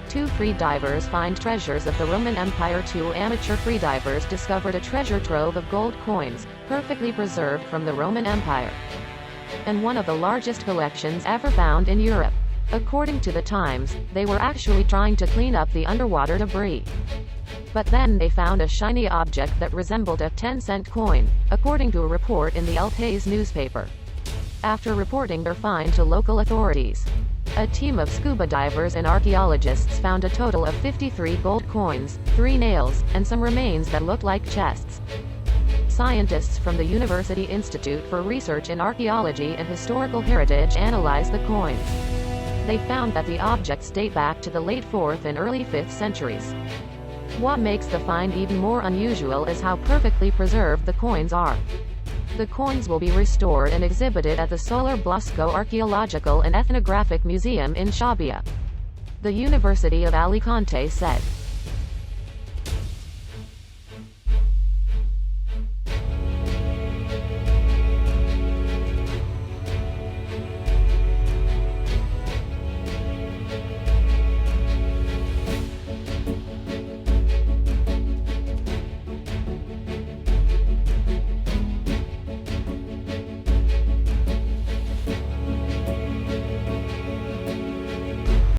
Two freedivers find treasures of the Roman Empire. Two amateur freedivers discovered a treasure trove of gold coins, perfectly preserved from the Roman Empire, and one of the largest collections ever found in Europe. According to the Times, they were actually trying to clean up the underwater debris. But then they found a shiny object that resembled a 10-cent coin, according to a report in the El País newspaper. After reporting their find to local authorities, a team of scuba divers and archaeologists found a total of 53 gold coins, 3 nails, and some remains that looked like chests. Scientists from the University Institute for Research in Archaeology and Historical Heritage analyzed the coins. They found that the objects date back to the late 4th and early 5th centuries. What makes the find even more unusual is how perfectly preserved the coins are. The coins will be restored and exhibited at the Solar Blasco Archaeological and Ethnographic Museum in Xàbia. The University of Alicante said.